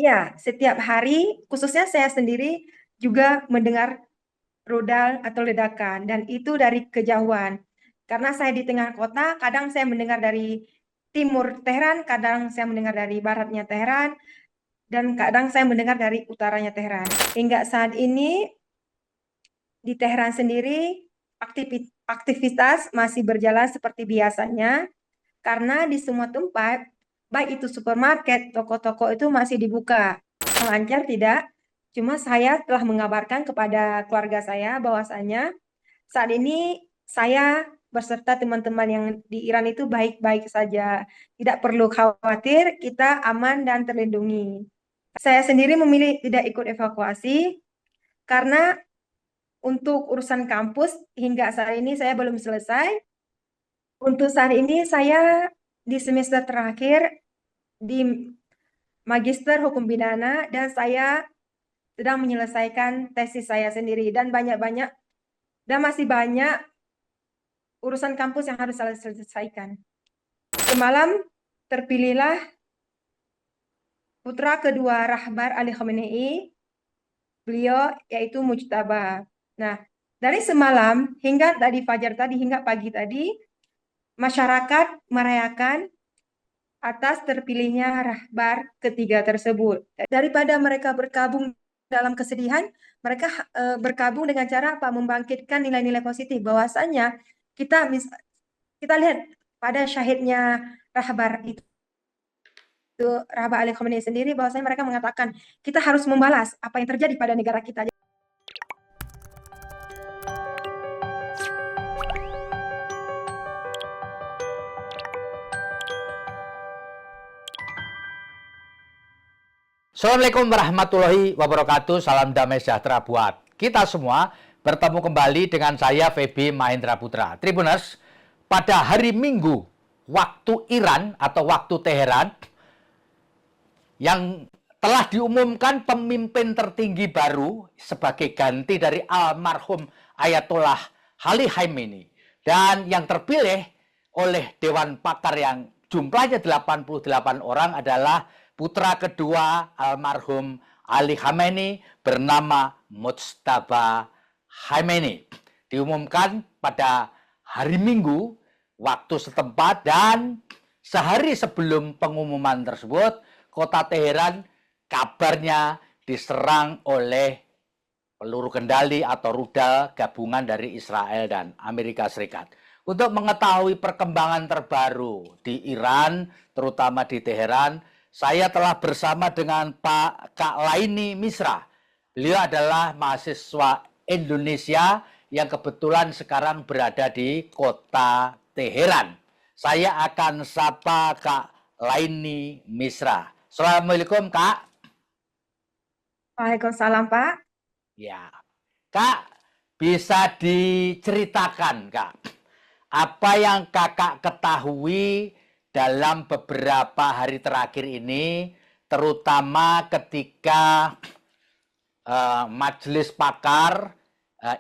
Ya, setiap hari, khususnya saya sendiri juga mendengar rudal atau ledakan, dan itu dari kejauhan. Karena saya di tengah kota, kadang saya mendengar dari timur Teheran, kadang saya mendengar dari baratnya Teheran, dan kadang saya mendengar dari utaranya Teheran. Hingga saat ini di Teheran sendiri aktivitas masih berjalan seperti biasanya karena di semua tempat, baik itu supermarket, toko-toko itu masih dibuka. Lancar tidak? Cuma saya telah mengabarkan kepada keluarga saya bahwasanya saat ini saya beserta teman-teman yang di Iran itu baik-baik saja. Tidak perlu khawatir, kita aman dan terlindungi. Saya sendiri memilih tidak ikut evakuasi karena untuk urusan kampus hingga saat ini saya belum selesai. Untuk saat ini saya di semester terakhir di Magister Hukum Pidana dan saya sedang menyelesaikan tesis saya sendiri dan banyak-banyak dan masih banyak urusan kampus yang harus saya selesaikan. Semalam terpilihlah putra kedua Rahbar Ali Khamenei, beliau yaitu Mujtaba. Nah, dari semalam hingga tadi fajar tadi hingga pagi tadi, masyarakat merayakan atas terpilihnya Rahbar ketiga tersebut. Daripada mereka berkabung dalam kesedihan, mereka berkabung dengan cara apa? Membangkitkan nilai-nilai positif bahwasanya kita kita lihat pada syahidnya Rahbar itu Rahbar Ali Khamenei sendiri bahwasanya mereka mengatakan kita harus membalas apa yang terjadi pada negara kita. Assalamualaikum warahmatullahi wabarakatuh. Salam damai sejahtera buat kita semua. Bertemu kembali dengan saya Feby Mahendra Putra. Tribuners, pada hari Minggu waktu Iran atau waktu Teheran yang telah diumumkan pemimpin tertinggi baru sebagai ganti dari almarhum Ayatollah Ali Khamenei, dan yang terpilih oleh Dewan Pakar yang jumlahnya 88 orang adalah putra kedua almarhum Ali Khamenei bernama Mujtaba Khamenei. Diumumkan pada hari Minggu waktu setempat, dan sehari sebelum pengumuman tersebut kota Teheran kabarnya diserang oleh peluru kendali atau rudal gabungan dari Israel dan Amerika Serikat. Untuk mengetahui perkembangan terbaru di Iran, terutama di Teheran, saya telah bersama dengan Kak Laini Misra. Beliau adalah mahasiswa Indonesia yang kebetulan sekarang berada di kota Teheran. Saya akan sapa Kak Laini Misra. Assalamualaikum, Kak. Waalaikumsalam, Pak. Ya, Kak, bisa diceritakan, Kak, apa yang Kakak ketahui dalam beberapa hari terakhir ini, terutama ketika Majelis Pakar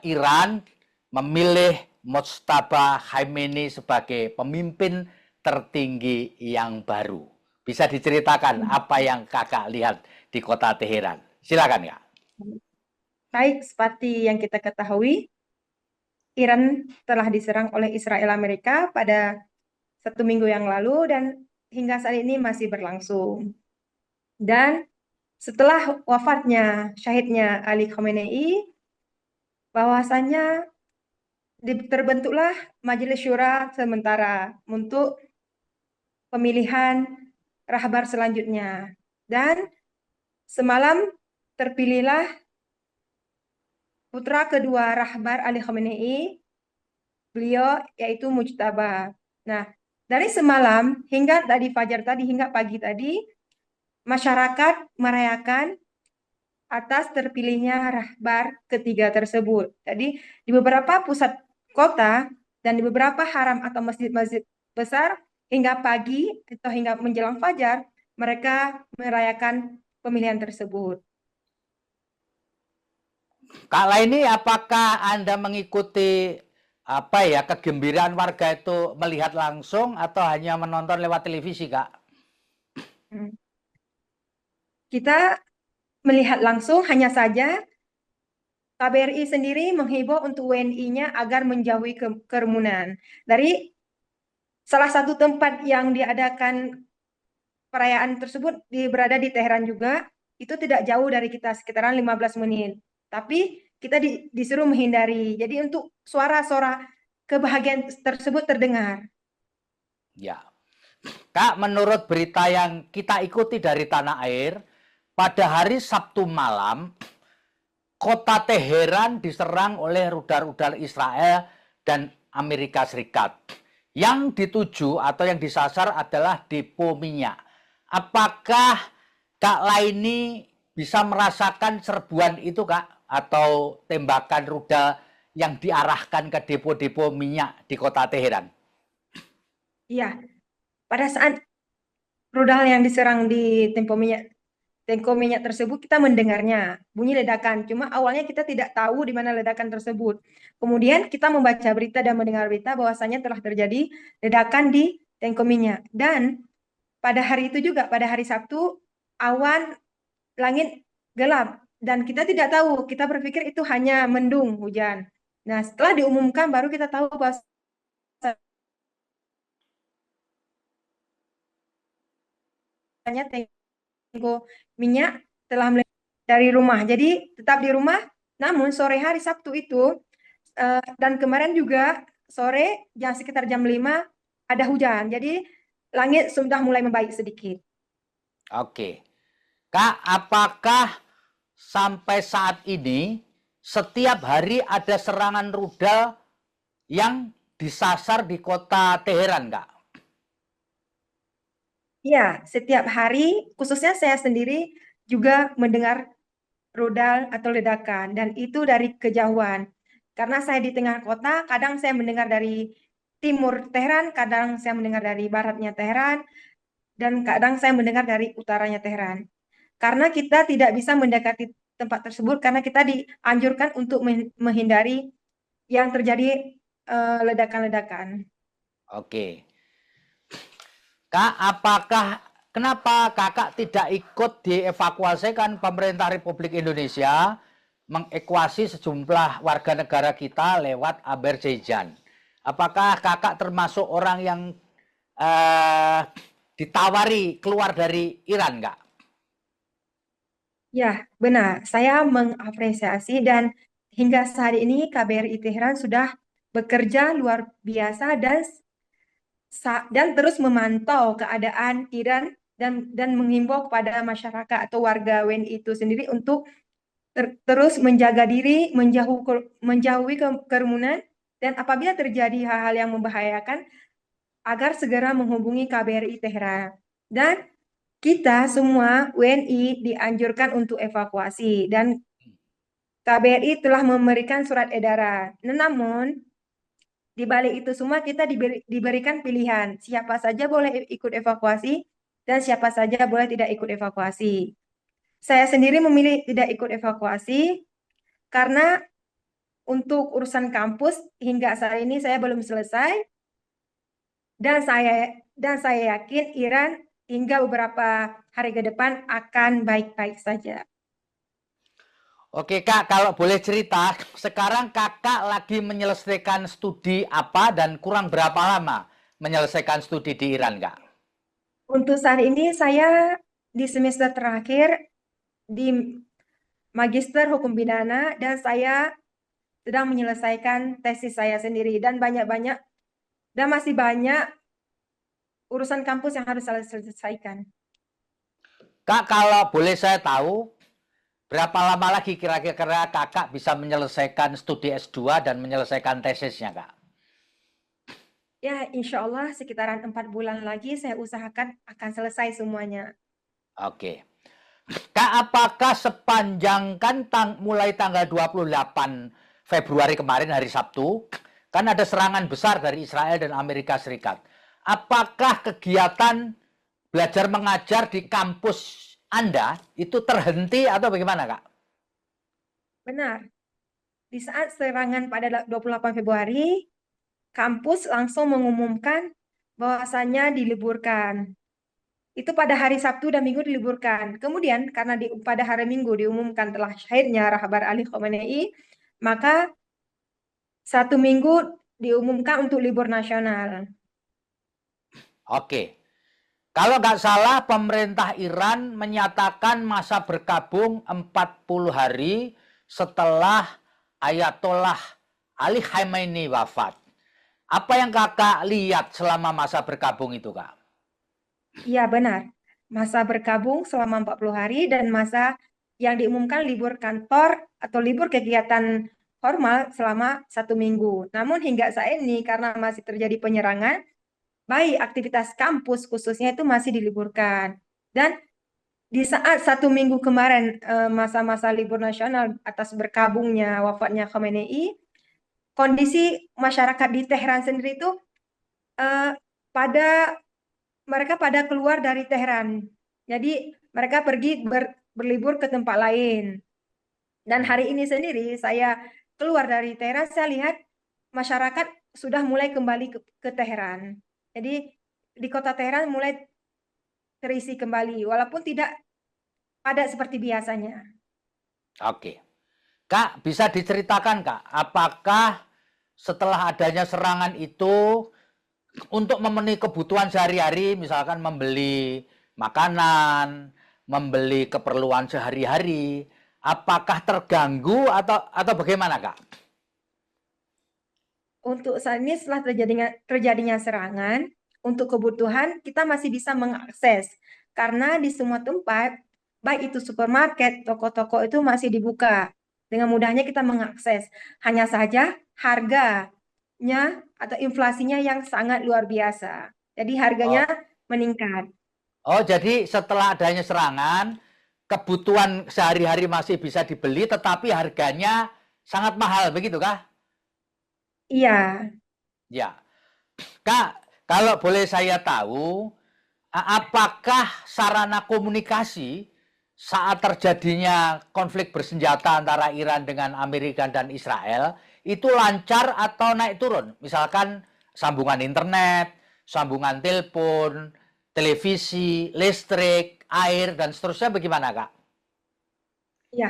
Iran memilih Mujtaba Khamenei sebagai pemimpin tertinggi yang baru. Bisa diceritakan apa yang Kakak lihat di kota Teheran? Silakan, Kak. Baik, seperti yang kita ketahui, Iran telah diserang oleh Israel Amerika pada 1 minggu yang lalu dan hingga saat ini masih berlangsung. Dan setelah wafatnya syahidnya Ali Khamenei, bahwasannya terbentuklah Majelis Syura sementara untuk pemilihan rahbar selanjutnya. Dan semalam terpilihlah putra kedua rahbar Ali Khamenei, beliau yaitu Mujtaba. Nah, dari semalam hingga tadi fajar tadi hingga pagi tadi, masyarakat merayakan atas terpilihnya rahbar ketiga tersebut. Jadi di beberapa pusat kota dan di beberapa haram atau masjid-masjid besar hingga pagi atau hingga menjelang fajar mereka merayakan pemilihan tersebut. Kak Laini, apakah Anda mengikuti apa ya kegembiraan warga itu melihat langsung atau hanya menonton lewat televisi, Kak? Hmm. kita melihat langsung, hanya saja KBRI sendiri menghimbau untuk WNI-nya agar menjauhi kerumunan. Dari salah satu tempat yang diadakan perayaan tersebut berada di Teheran juga, itu tidak jauh dari kita, sekitaran 15 menit. Tapi kita disuruh menghindari. Jadi untuk suara-suara kebahagiaan tersebut terdengar. Ya. Kak, menurut berita yang kita ikuti dari tanah air, pada hari Sabtu malam, kota Teheran diserang oleh rudal-rudal Israel dan Amerika Serikat. Yang dituju atau yang disasar adalah depo minyak. Apakah Kak Laini bisa merasakan serbuan itu, Kak? Atau tembakan rudal yang diarahkan ke depo-depo minyak di kota Teheran? Iya, pada saat rudal yang diserang di tengko minyak tersebut, kita mendengarnya bunyi ledakan. Cuma awalnya kita tidak tahu di mana ledakan tersebut. Kemudian kita membaca berita dan mendengar berita bahwasanya telah terjadi ledakan di tengko minyak. Dan pada hari itu juga, pada hari Sabtu, awan langit gelap dan kita tidak tahu. Kita berpikir itu hanya mendung hujan. Nah, setelah diumumkan baru kita tahu bahwa tengko minyak telah dari rumah. Jadi tetap di rumah. Namun sore hari Sabtu itu dan kemarin juga sore sekitar jam 5 ada hujan. Jadi langit sudah mulai membaik sedikit. Oke. Kak, apakah sampai saat ini setiap hari ada serangan rudal yang disasar di kota Teheran, Kak? Ya, setiap hari, khususnya saya sendiri juga mendengar rudal atau ledakan, dan itu dari kejauhan. Karena saya di tengah kota, kadang saya mendengar dari timur Teheran, kadang saya mendengar dari baratnya Teheran, dan kadang saya mendengar dari utaranya Teheran. Karena kita tidak bisa mendekati tempat tersebut, karena kita dianjurkan untuk menghindari yang terjadi ledakan-ledakan. Oke. Kak, kenapa Kakak tidak ikut dievakuasi? Kan pemerintah Republik Indonesia mengevakuasi sejumlah warga negara kita lewat Azerbaijan. Apakah Kakak termasuk orang yang ditawari keluar dari Iran, Kak? Ya, benar. Saya mengapresiasi dan hingga saat ini KBRI Teheran sudah bekerja luar biasa dan terus memantau keadaan Iran dan menghimbau kepada masyarakat atau warga WNI itu sendiri untuk terus menjaga diri, menjauhi kerumunan, dan apabila terjadi hal-hal yang membahayakan agar segera menghubungi KBRI Teheran. Dan kita semua WNI dianjurkan untuk evakuasi dan KBRI telah memberikan surat edaran. Namun di balik itu semua kita diberikan pilihan siapa saja boleh ikut evakuasi dan siapa saja boleh tidak ikut evakuasi. Saya sendiri memilih tidak ikut evakuasi karena untuk urusan kampus hingga saat ini saya belum selesai dan saya yakin Iran hingga beberapa hari ke depan akan baik-baik saja. Oke Kak, kalau boleh cerita, sekarang Kakak lagi menyelesaikan studi apa dan kurang berapa lama menyelesaikan studi di Iran, Kak? Untuk saat ini saya di semester terakhir di Magister Hukum Pidana dan saya sedang menyelesaikan tesis saya sendiri dan masih banyak urusan kampus yang harus saya selesaikan. Kak, kalau boleh saya tahu, berapa lama lagi kira-kira Kakak bisa menyelesaikan studi S2 dan menyelesaikan tesisnya, Kak? Ya, insya Allah sekitaran 4 bulan lagi saya usahakan akan selesai semuanya. Oke. Kak, apakah sepanjang mulai tanggal 28 Februari kemarin hari Sabtu, kan ada serangan besar dari Israel dan Amerika Serikat. Apakah kegiatan belajar mengajar di kampus Anda itu terhenti atau bagaimana, Kak? Benar. Di saat serangan pada 28 Februari, kampus langsung mengumumkan bahwasannya diliburkan. itu pada hari Sabtu dan Minggu diliburkan. Kemudian karena pada hari Minggu diumumkan telah syahidnya Rahbar Ali Khomeini, maka 1 minggu diumumkan untuk libur nasional. Oke. Kalau nggak salah, pemerintah Iran menyatakan masa berkabung 40 hari setelah Ayatollah Ali Khamenei wafat. Apa yang kakak lihat selama masa berkabung itu, Kak? Iya benar, masa berkabung selama 40 hari dan masa yang diumumkan libur kantor atau libur kegiatan formal selama 1 minggu. Namun hingga saat ini karena masih terjadi penyerangan, baik aktivitas kampus khususnya itu masih diliburkan. Dan di saat 1 minggu kemarin masa-masa libur nasional atas berkabungnya wafatnya Khamenei, kondisi masyarakat di Teheran sendiri itu eh, pada mereka pada keluar dari Teheran. Jadi mereka pergi berlibur ke tempat lain. Dan hari ini sendiri saya keluar dari Teheran, saya lihat masyarakat sudah mulai kembali ke Teheran. Jadi di kota Teheran mulai terisi kembali, walaupun tidak padat seperti biasanya. Oke. Kak, bisa diceritakan, Kak, apakah setelah adanya serangan itu untuk memenuhi kebutuhan sehari-hari, misalkan membeli makanan, membeli keperluan sehari-hari, apakah terganggu atau bagaimana, Kak? Untuk saat ini setelah terjadinya serangan, untuk kebutuhan kita masih bisa mengakses karena di semua tempat, baik itu supermarket, toko-toko itu masih dibuka. Dengan mudahnya kita mengakses. Hanya saja harganya atau inflasinya yang sangat luar biasa. Jadi harganya Oh, meningkat. jadi setelah adanya serangan, kebutuhan sehari-hari masih bisa dibeli, tetapi harganya sangat mahal, begitu, Kak? Iya, Ya. Kak, kalau boleh saya tahu, apakah sarana komunikasi saat terjadinya konflik bersenjata antara Iran dengan Amerika dan Israel itu lancar atau naik turun? Misalkan sambungan internet, sambungan telepon, televisi, listrik, air, dan seterusnya bagaimana, Kak? iya.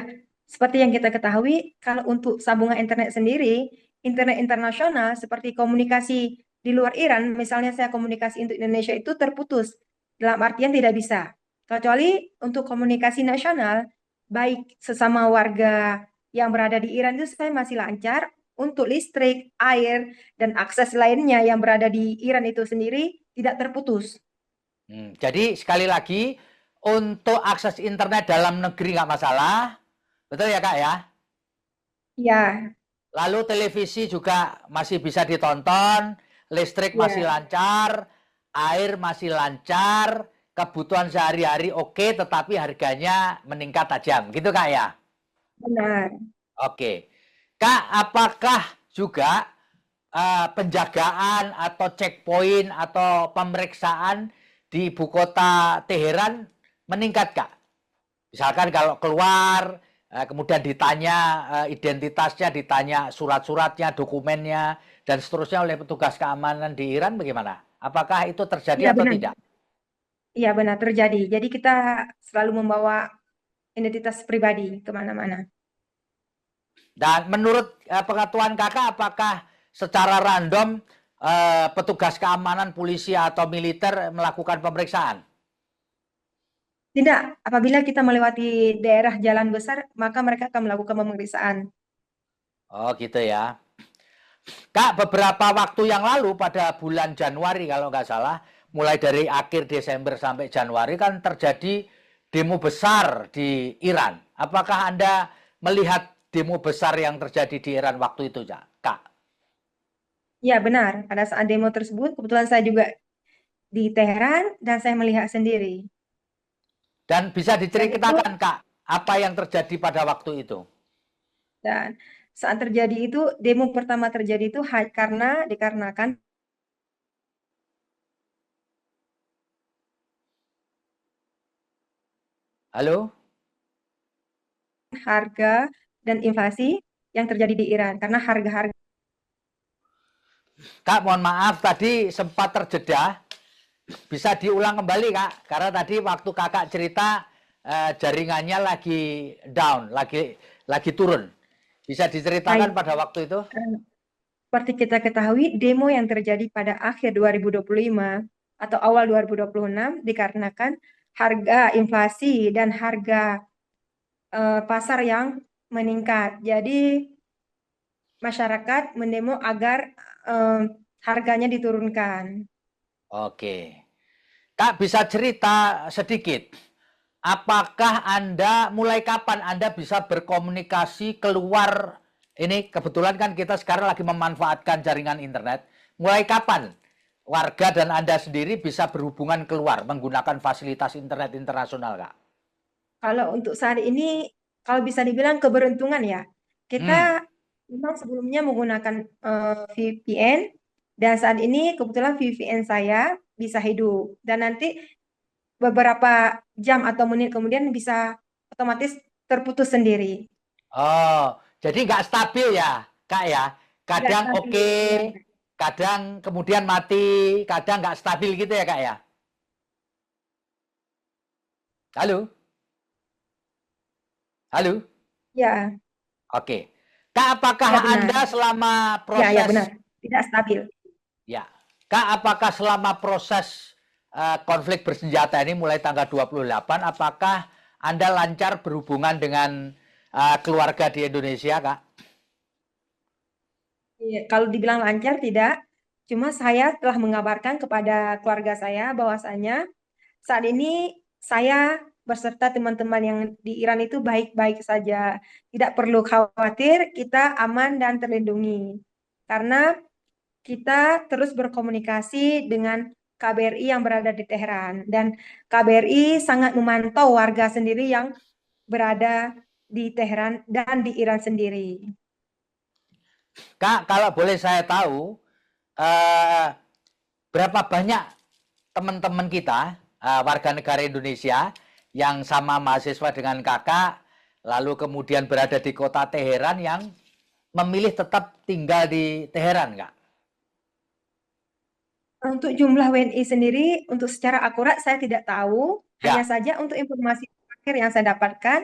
Seperti yang kita ketahui, kalau untuk sambungan internet sendiri, internet internasional seperti komunikasi di luar Iran, misalnya saya komunikasi untuk Indonesia itu terputus, dalam artian tidak bisa. Kecuali untuk komunikasi nasional, baik sesama warga yang berada di Iran itu saya masih lancar, untuk listrik, air, dan akses lainnya yang berada di Iran itu sendiri tidak terputus. Jadi sekali lagi, untuk akses internet dalam negeri nggak masalah, betul ya, Kak, ya? Ya, Lalu televisi juga masih bisa ditonton, listrik masih ya, lancar, air masih lancar, kebutuhan sehari-hari oke, tetapi harganya meningkat tajam. Gitu, Kak, ya? benar. Oke. Kak, apakah juga penjagaan atau checkpoint atau pemeriksaan di ibu kota Teheran meningkat, Kak? Misalkan kalau keluar, kemudian ditanya identitasnya, ditanya surat-suratnya, dokumennya, dan seterusnya oleh petugas keamanan di Iran bagaimana? Apakah itu Iya, terjadi atau benar. tidak? Iya, benar terjadi. Jadi kita selalu membawa identitas pribadi kemana-mana. Dan menurut pengetahuan kakak, apakah secara random petugas keamanan, polisi atau militer melakukan pemeriksaan? Tidak, apabila kita melewati daerah jalan besar, maka mereka akan melakukan pemeriksaan. Oh gitu ya. Kak, beberapa waktu yang lalu pada bulan Januari kalau nggak salah, mulai dari akhir Desember sampai Januari kan terjadi demo besar di Iran. Apakah Anda melihat demo besar yang terjadi di Iran waktu itu, Kak? Ya, benar. Pada saat demo tersebut, kebetulan saya juga di Teheran dan saya melihat sendiri. Dan bisa Dan itu, diceritakan, Kak, apa yang terjadi pada waktu itu? dan saat terjadi itu, demo pertama terjadi itu karena dikarenakan Halo? harga dan inflasi yang terjadi di Iran. Karena harga-harga Kak, mohon maaf tadi sempat terjeda. bisa diulang kembali Kak, karena tadi waktu Kakak cerita jaringannya lagi down, lagi turun. Bisa diceritakan Baik, pada waktu itu? seperti kita ketahui, demo yang terjadi pada akhir 2025 atau awal 2026 dikarenakan harga inflasi dan harga pasar yang meningkat. Jadi masyarakat mendemo agar harganya diturunkan. Oke. Kak bisa cerita sedikit, apakah Anda, mulai kapan Anda bisa berkomunikasi keluar, ini kebetulan kan kita sekarang lagi memanfaatkan jaringan internet, mulai kapan warga dan Anda sendiri bisa berhubungan keluar menggunakan fasilitas internet internasional, Kak? Kalau untuk saat ini, kalau bisa dibilang keberuntungan ya, Hmm. kita memang sebelumnya menggunakan VPN, dan saat ini kebetulan VPN saya bisa hidup. Dan nanti beberapa jam atau menit kemudian bisa otomatis terputus sendiri. Oh, jadi nggak stabil ya, Kak ya? Tidak Kadang stabil. oke, Ya. kadang kemudian mati, kadang nggak stabil gitu ya, Kak ya? Halo? Halo? Ya, Oke. Kak, apakah ya benar. Anda selama Ya benar. proses, Tidak stabil. ya, Kak, apakah selama proses konflik bersenjata ini mulai tanggal 28, apakah Anda lancar berhubungan dengan keluarga di Indonesia, Kak? Iya, kalau dibilang lancar tidak, cuma saya telah mengabarkan kepada keluarga saya bahwasanya saat ini saya beserta teman-teman yang di Iran itu baik-baik saja. Tidak perlu khawatir, kita aman dan terlindungi. Karena kita terus berkomunikasi dengan KBRI yang berada di Teheran. Dan KBRI sangat memantau warga sendiri yang berada di Teheran dan di Iran sendiri. Kak, kalau boleh saya tahu, eh, berapa banyak teman-teman kita, warga negara Indonesia, yang sama mahasiswa dengan kakak, lalu kemudian berada di kota Teheran yang memilih tetap tinggal di Teheran, Kak? Untuk jumlah WNI sendiri, untuk secara akurat saya tidak tahu. Hanya Ya, saja untuk informasi terakhir yang saya dapatkan,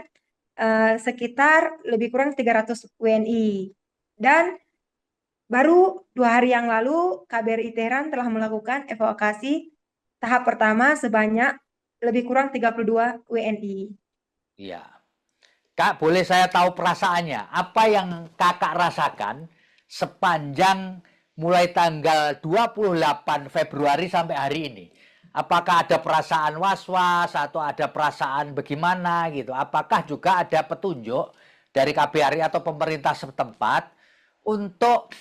sekitar lebih kurang 300 WNI. Dan baru 2 hari yang lalu, KBRI Teheran telah melakukan evakuasi tahap pertama sebanyak lebih kurang 32 WNI. iya. Kak, boleh saya tahu perasaannya? Apa yang kakak rasakan sepanjang mulai tanggal 28 Februari sampai hari ini? Apakah ada perasaan was-was atau ada perasaan bagaimana gitu? Apakah juga ada petunjuk dari KBRI atau pemerintah setempat untuk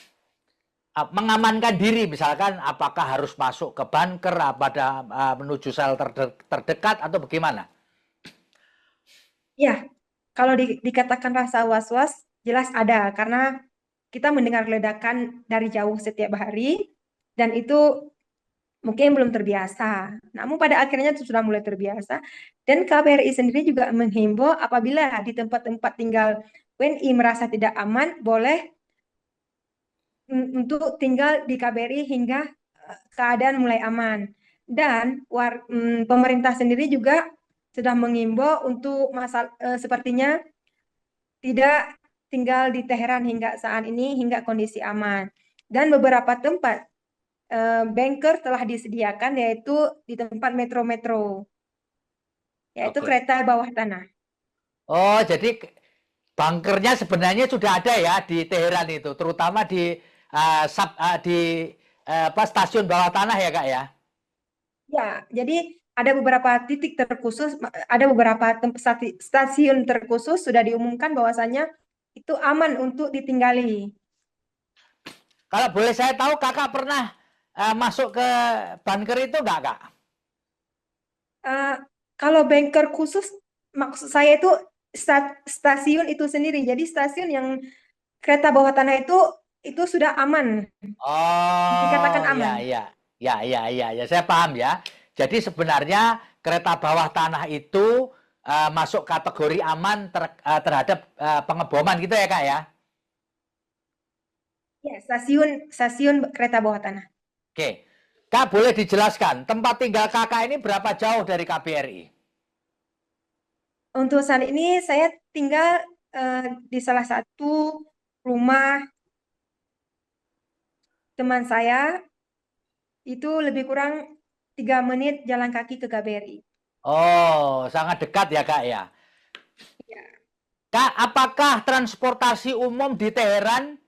mengamankan diri, misalkan apakah harus masuk ke bunker, pada menuju sel terdekat atau bagaimana? Ya, kalau dikatakan rasa was-was, jelas ada. Karena kita mendengar ledakan dari jauh setiap hari, dan itu mungkin belum terbiasa. Namun pada akhirnya itu sudah mulai terbiasa. Dan KBRI sendiri juga menghimbau apabila di tempat-tempat tinggal WNI merasa tidak aman, boleh untuk tinggal di KBRI hingga keadaan mulai aman. Dan pemerintah sendiri juga sudah mengimbau untuk sepertinya tidak tinggal di Teheran hingga saat ini hingga kondisi aman. Dan beberapa tempat bunker telah disediakan yaitu di tempat metro-metro, yaitu Oke. kereta bawah tanah. Oh, jadi bunkernya sebenarnya sudah ada ya di Teheran itu, terutama di apa, stasiun bawah tanah ya, Kak ya? Ya, jadi ada beberapa titik terkhusus, ada beberapa stasiun terkhusus sudah diumumkan bahwasanya itu aman untuk ditinggali. Kalau boleh saya tahu, Kakak pernah masuk ke bunker itu nggak, Kak? Eh, Kalau bunker khusus, maksud saya itu stasiun itu sendiri. Jadi stasiun yang kereta bawah tanah itu sudah aman, dikatakan Oh, aman. ya, ya, ya, ya, ya, ya, saya paham ya. Jadi sebenarnya kereta bawah tanah itu masuk kategori aman terhadap pengeboman gitu ya, Kak ya? Ya, stasiun stasiun kereta bawah tanah. Oke. Kak, boleh dijelaskan tempat tinggal kakak ini berapa jauh dari KBRI? Untuk saat ini saya tinggal di salah satu rumah teman saya, itu lebih kurang 3 menit jalan kaki ke KBRI. Oh, sangat dekat ya Kak ya. Ya. Kak, apakah transportasi umum di Teheran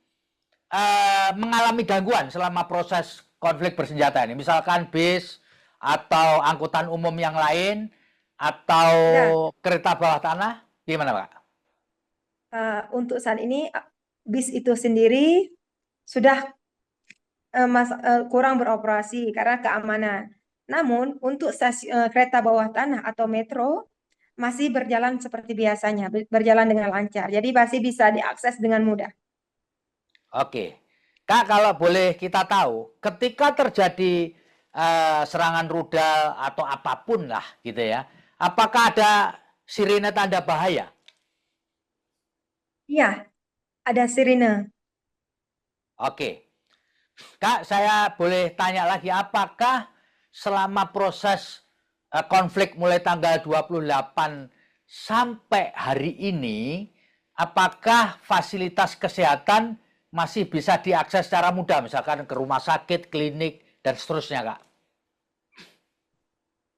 mengalami gangguan selama proses konflik bersenjata ini? Misalkan bis atau angkutan umum yang lain atau Ada. kereta bawah tanah, gimana Pak? Untuk saat ini bis itu sendiri sudah kurang beroperasi karena keamanan. Namun untuk kereta bawah tanah atau metro masih berjalan seperti biasanya, berjalan dengan lancar. Jadi masih bisa diakses dengan mudah. Oke. Kak, kalau boleh kita tahu, ketika terjadi serangan rudal atau apapun lah gitu ya, apakah ada sirine tanda bahaya? Iya, ada sirine. Oke. Kak, saya boleh tanya lagi, apakah selama proses konflik mulai tanggal 28 sampai hari ini, apakah fasilitas kesehatan masih bisa diakses secara mudah, misalkan ke rumah sakit, klinik, dan seterusnya, Kak?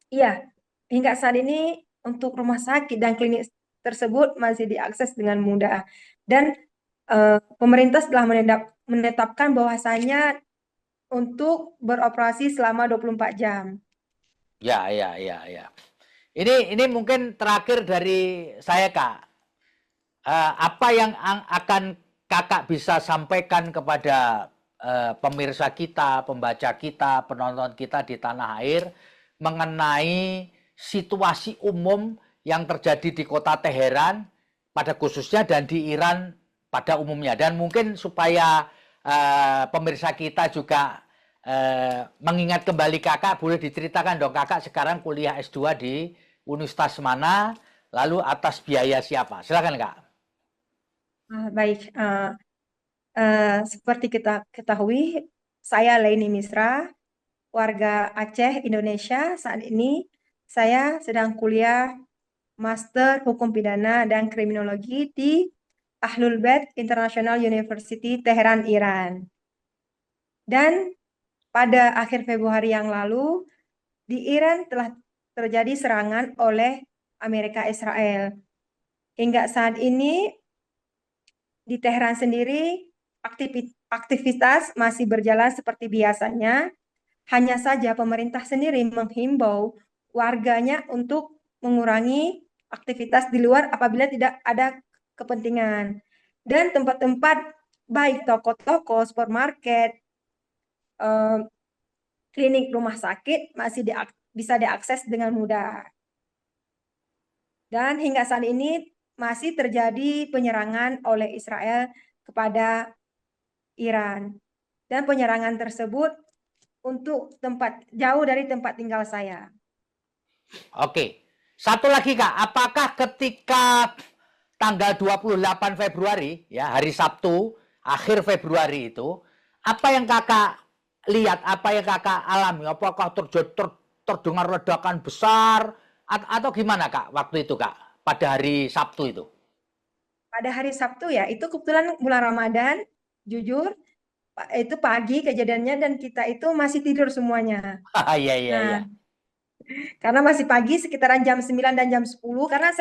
Iya, hingga saat ini untuk rumah sakit dan klinik tersebut masih diakses dengan mudah. Dan pemerintah telah menetapkan bahwasanya untuk beroperasi selama 24 jam. Ya, ya, ya, ya. Ini mungkin terakhir dari saya, Kak. Apa yang akan kakak bisa sampaikan kepada pemirsa kita, pembaca kita, penonton kita di tanah air mengenai situasi umum yang terjadi di kota Teheran pada khususnya dan di Iran pada umumnya, dan mungkin supaya pemirsa kita juga mengingat kembali kakak, boleh diceritakan dong kakak sekarang kuliah S2 di Universitas mana, lalu atas biaya siapa? Silakan kak. Baik, seperti kita ketahui, saya Laini Misra, warga Aceh, Indonesia. Saat ini saya sedang kuliah Master Hukum Pidana dan Kriminologi di Ahlul Bait International University, Teheran, Iran. Dan pada akhir Februari yang lalu, di Iran telah terjadi serangan oleh Amerika Israel. Hingga saat ini di Teheran sendiri aktivitas masih berjalan seperti biasanya. Hanya saja pemerintah sendiri menghimbau warganya untuk mengurangi aktivitas di luar apabila tidak ada kepentingan. Dan tempat-tempat baik toko-toko, supermarket, eh, klinik, rumah sakit masih bisa diakses dengan mudah. Dan hingga saat ini masih terjadi penyerangan oleh Israel kepada Iran. Dan penyerangan tersebut untuk tempat jauh dari tempat tinggal saya. Oke. Satu lagi Kak, apakah ketika tanggal 28 Februari, ya hari Sabtu, akhir Februari itu, apa yang Kakak lihat, apa yang Kakak alami? Apakah terdengar ledakan besar atau gimana Kak waktu itu Kak, pada hari Sabtu itu? Pada hari Sabtu ya, itu kebetulan bulan Ramadan, jujur, itu pagi kejadiannya dan kita itu masih tidur semuanya. Iya, iya, iya. Nah, karena masih pagi sekitaran jam 9 dan jam 10 karena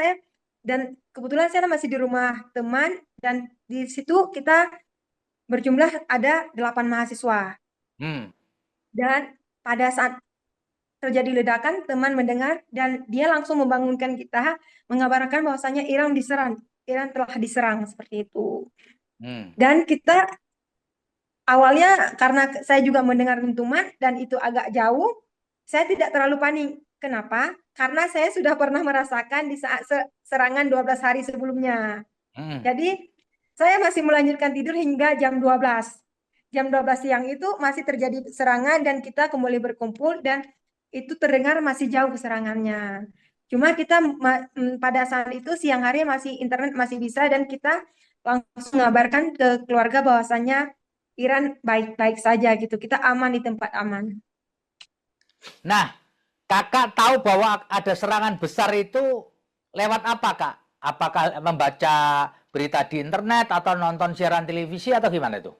dan kebetulan saya masih di rumah teman dan di situ kita berjumlah ada 8 mahasiswa. Hmm, Dan pada saat terjadi ledakan, teman mendengar dan dia langsung membangunkan kita, mengabarkan bahwasanya Iran telah diserang seperti itu. hmm. Dan kita awalnya karena saya juga mendengar dentuman dan itu agak jauh, saya tidak terlalu panik. Kenapa? Karena saya sudah pernah merasakan di saat serangan 12 hari sebelumnya. Hmm. Jadi saya masih melanjutkan tidur hingga jam 12. Jam 12 siang itu masih terjadi serangan dan kita kembali berkumpul dan itu terdengar masih jauh serangannya. Cuma kita pada saat itu siang hari masih internet masih bisa dan kita langsung mengabarkan ke keluarga bahwasannya Iran baik-baik saja gitu. Kita aman di tempat aman. Nah, kakak tahu bahwa ada serangan besar itu lewat apa, Kak? Apakah membaca berita di internet atau nonton siaran televisi atau gimana itu?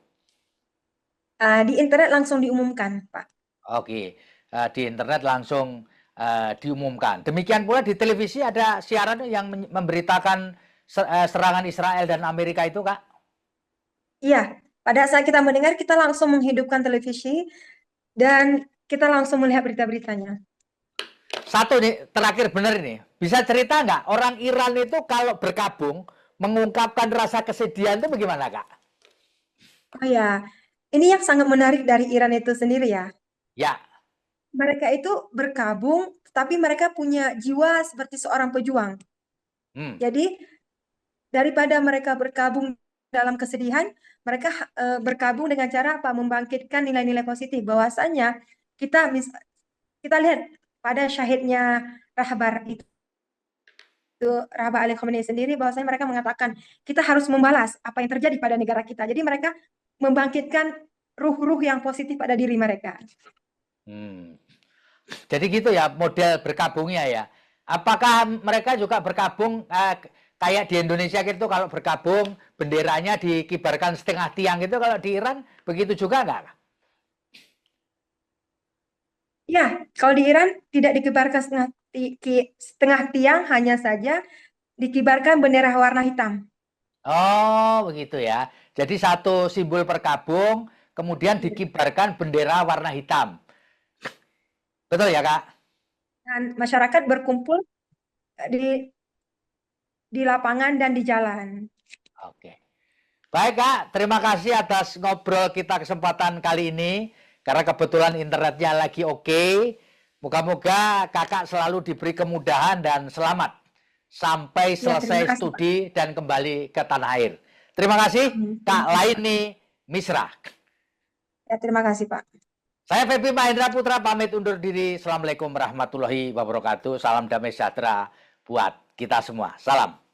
Di internet langsung diumumkan, Pak. Oke, di internet langsung diumumkan. Demikian pula di televisi ada siaran yang memberitakan serangan Israel dan Amerika itu, Kak? Iya, pada saat kita mendengar, kita langsung menghidupkan televisi dan kita langsung melihat berita-beritanya. Satu nih, terakhir benar ini. Bisa cerita nggak, orang Iran itu kalau berkabung, mengungkapkan rasa kesedihan itu bagaimana, Kak? Oh ya, ini yang sangat menarik dari Iran itu sendiri ya. Ya, Mereka itu berkabung, tapi mereka punya jiwa seperti seorang pejuang. hmm. Jadi daripada mereka berkabung dalam kesedihan, mereka berkabung dengan cara apa? Membangkitkan nilai-nilai positif. Bahwasanya kita lihat pada syahidnya Rahbar itu Rahbar Ali Khamenei sendiri, bahwasanya mereka mengatakan kita harus membalas apa yang terjadi pada negara kita. Jadi mereka membangkitkan ruh-ruh yang positif pada diri mereka. Hmm. Jadi gitu ya model berkabungnya ya. Apakah mereka juga berkabung kayak di Indonesia gitu, kalau berkabung benderanya dikibarkan setengah tiang gitu, kalau di Iran begitu juga nggak? Ya, kalau di Iran tidak dikibarkan setengah tiang, hanya saja dikibarkan bendera warna hitam. Oh begitu ya. Jadi satu simbol berkabung kemudian dikibarkan bendera warna hitam. Betul ya, Kak? Dan masyarakat berkumpul di lapangan dan di jalan. Oke. Baik, Kak, terima kasih atas ngobrol kita kesempatan kali ini. Karena kebetulan internetnya lagi oke. Moga-moga Kakak selalu diberi kemudahan dan selamat sampai Ya, terima selesai kasih, Pak. studi dan kembali ke tanah air. Terima kasih, Terima Kak kasih, Pak. Laini Misra. Ya, terima kasih, Pak. Saya Febi Mahendra Putra pamit undur diri. Assalamualaikum warahmatullahi wabarakatuh. Salam damai sejahtera buat kita semua. Salam.